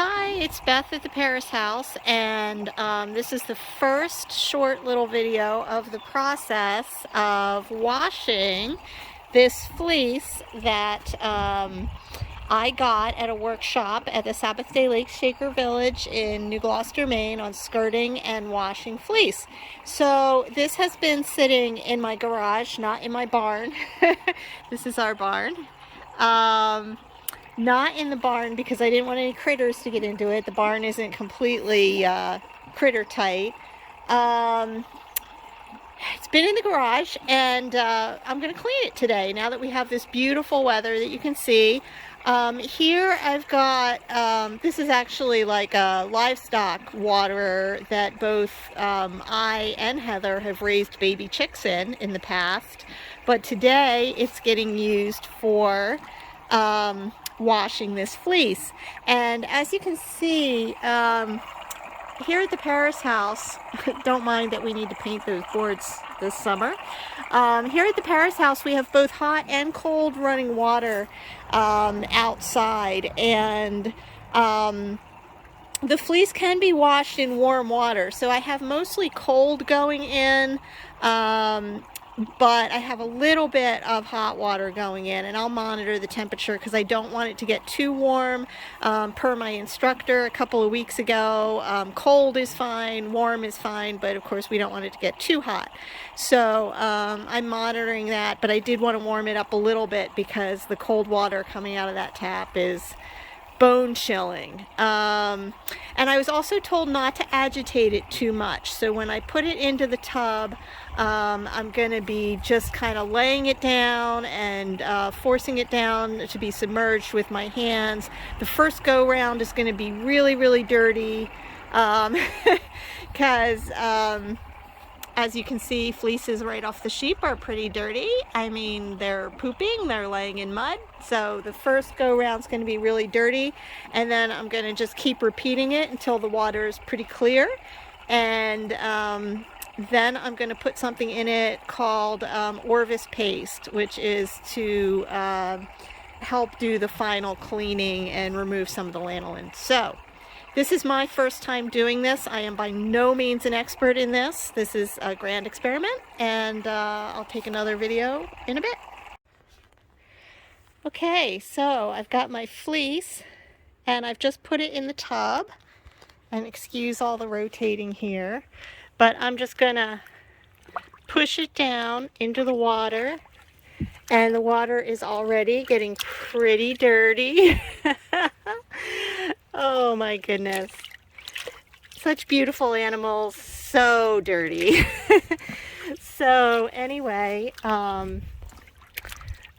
Hi, it's Beth at the Parris house, and this is the first short little video of the process of washing this fleece that I got at a workshop at the Sabbathday Lake Shaker Village in New Gloucester, Maine, on skirting and washing fleece. So this has been sitting in my garage, not in my barn. This is our barn. Not in the barn because I didn't want any critters to get into it. The barn isn't completely critter tight. It's been in the garage, and I'm going to clean it today now that we have this beautiful weather that you can see. Here I've got, this is actually like a livestock waterer that both I and Heather have raised baby chicks in the past, but today it's getting used for washing this fleece. And as you can see, here at the Parris house, don't mind that we need to paint those boards this summer. Here at the Parris house, we have both hot and cold running water outside, and the fleece can be washed in warm water. So I have mostly cold going in, but I have a little bit of hot water going in, and I'll monitor the temperature because I don't want it to get too warm. Per my instructor a couple of weeks ago, cold is fine, warm is fine, but of course we don't want it to get too hot. So I'm monitoring that, but I did want to warm it up a little bit because the cold water coming out of that tap is bone chilling. And I was also told not to agitate it too much. So when I put it into the tub, I'm going to be just kind of laying it down and forcing it down to be submerged with my hands. The first go round is going to be really, really dirty because as you can see, fleeces right off the sheep are pretty dirty. I mean, they're pooping, they're laying in mud. So the first go round is going to be really dirty, and then I'm going to just keep repeating it until the water is pretty clear. And then I'm going to put something in it called Orvis paste, which is to help do the final cleaning and remove some of the lanolin. So this is my first time doing this. I am by no means an expert in this. This is a grand experiment, and I'll take another video in a bit. Okay, so I've got my fleece, and I've just put it in the tub, and excuse all the rotating here, but I'm just gonna push it down into the water, and the water is already getting pretty dirty. Oh my goodness. Such beautiful animals, so dirty. So anyway, I'm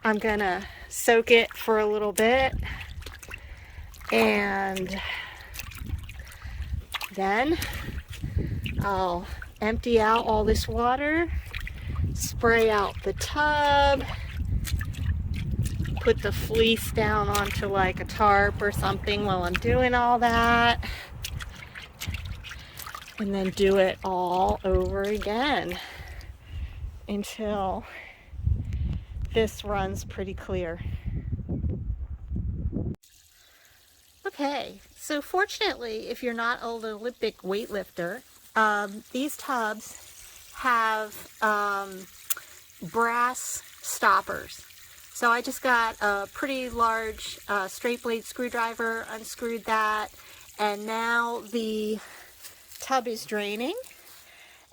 gonna soak it for a little bit, and then I'll empty out all this water, spray out the tub, put the fleece down onto like a tarp or something while I'm doing all that, and then do it all over again until this runs pretty clear. Okay, so fortunately, if you're not an Olympic weightlifter, these tubs have brass stoppers. So I just got a pretty large straight blade screwdriver, unscrewed that, and now the tub is draining.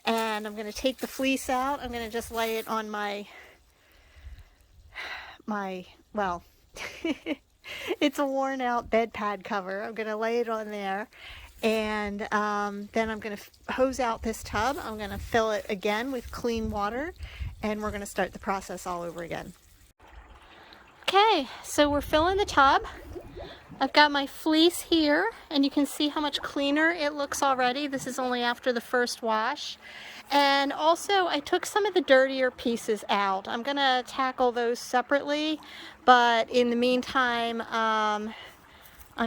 And I'm going to take the fleece out. I'm going to just lay it on my well, it's a worn out bed pad cover. I'm going to lay it on there, and then I'm going to hose out this tub. I'm going to fill it again with clean water, and we're going to start the process all over again. Okay, so we're filling the tub. I've got my fleece here, and you can see how much cleaner it looks already. This is only after the first wash. And also, I took some of the dirtier pieces out. I'm going to tackle those separately, but in the meantime, I'm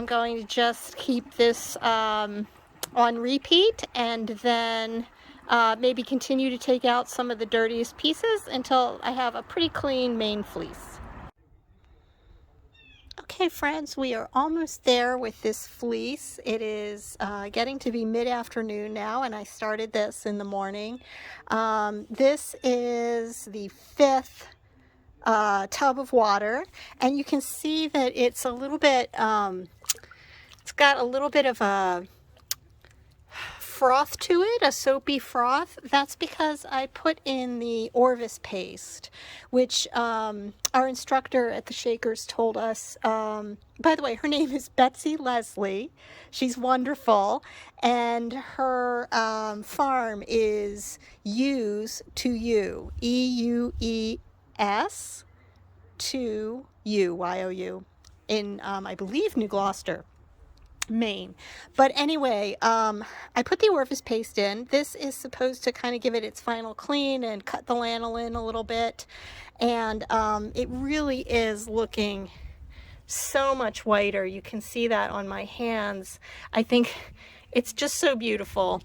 going to just keep this on repeat, and then maybe continue to take out some of the dirtiest pieces until I have a pretty clean Maine fleece. Okay, friends, we are almost there with this fleece. It is getting to be mid-afternoon now, and I started this in the morning. This is the 5th tub of water, and you can see that it's a little bit, it's got a little bit of a froth to it, a soapy froth. That's because I put in the Orvis paste, which our instructor at the Shakers told us. By the way, her name is Betsey Leslie. She's wonderful, and her farm is Ewes to You, EUES to You, YOU, in I believe New Gloucester, Maine. But anyway, I put the Orvis paste in. This is supposed to kind of give it its final clean and cut the lanolin a little bit. And it really is looking so much whiter. You can see that on my hands. I think it's just so beautiful.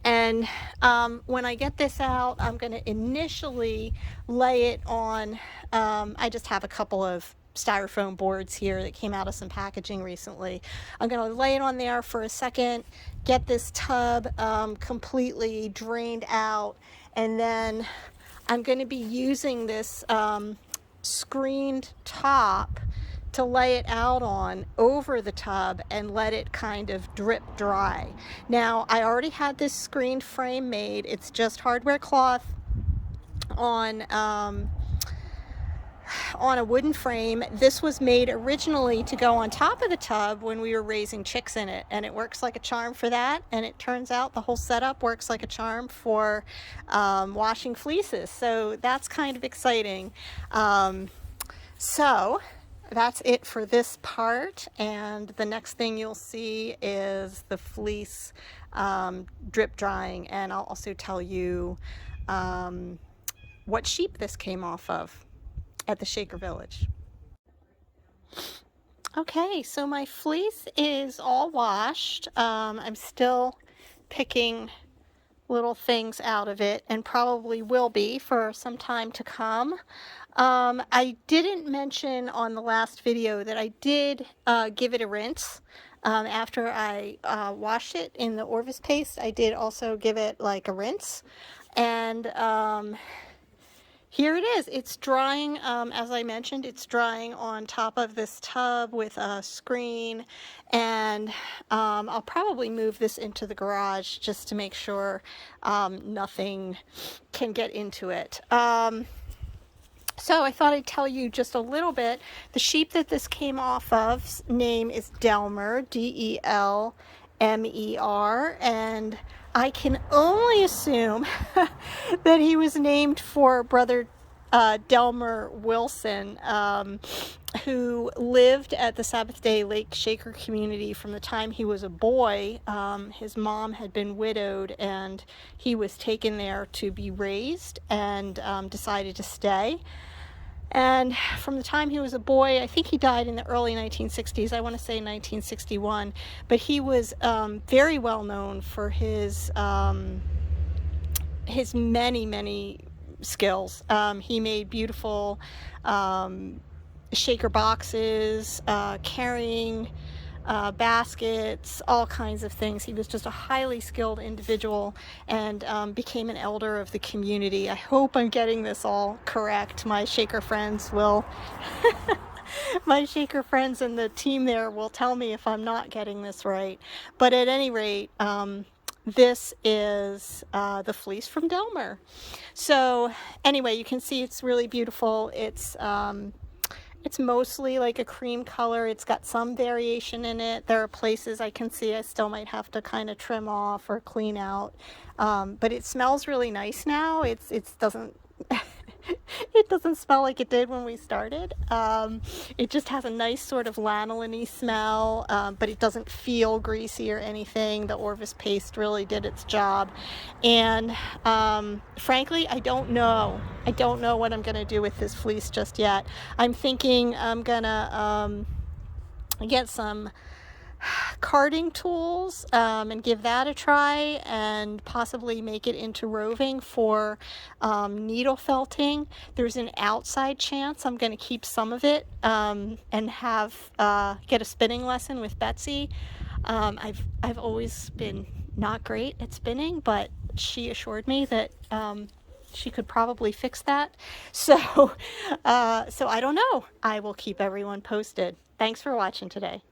And when I get this out, I'm going to initially lay it on, I just have a couple of styrofoam boards here that came out of some packaging recently. I'm going to lay it on there for a second, get this tub completely drained out, and then I'm going to be using this screened top to lay it out on over the tub and let it kind of drip dry. Now, I already had this screened frame made. It's just hardware cloth on a wooden frame. This was made originally to go on top of the tub when we were raising chicks in it, and it works like a charm for that. And it turns out the whole setup works like a charm for washing fleeces, so that's kind of exciting. So that's it for this part, and the next thing you'll see is the fleece drip drying, and I'll also tell you what sheep this came off of at the Shaker Village. Okay, so my fleece is all washed. I'm still picking little things out of it, and probably will be for some time to come. I didn't mention on the last video that I did give it a rinse. After I washed it in the Orvis paste, I did also give it like a rinse. And here it is. It's drying, as I mentioned, it's drying on top of this tub with a screen, and I'll probably move this into the garage just to make sure nothing can get into it. So I thought I'd tell you just a little bit. The sheep that this came off of name is Delmer, Delmer, and I can only assume that he was named for Brother Delmer Wilson, who lived at the Sabbathday Lake Shaker community from the time he was a boy. His mom had been widowed, and he was taken there to be raised, and decided to stay. And from the time he was a boy, I think he died in the early 1960s, I want to say 1961, but he was very well known for his many skills. He made beautiful shaker boxes, carrying baskets, all kinds of things. He was just a highly skilled individual, and became an elder of the community. I hope I'm getting this all correct. My shaker friends will my shaker friends and the team there will tell me if I'm not getting this right. But at any rate, this is the fleece from Delmer. So anyway, you can see it's really beautiful. It's mostly like a cream color. It's got some variation in it. There are places I can see I still might have to kind of trim off or clean out. But it smells really nice now. It doesn't it doesn't smell like it did when we started. It just has a nice sort of lanolin-y smell, but it doesn't feel greasy or anything. The Orvis paste really did its job. And frankly, I don't know what I'm going to do with this fleece just yet. I'm thinking I'm going to get some carding tools and give that a try and possibly make it into roving for needle felting. There's an outside chance I'm going to keep some of it and have get a spinning lesson with Betsey. I've always been not great at spinning, but she assured me that she could probably fix that. So, so I don't know. I will keep everyone posted. Thanks for watching today.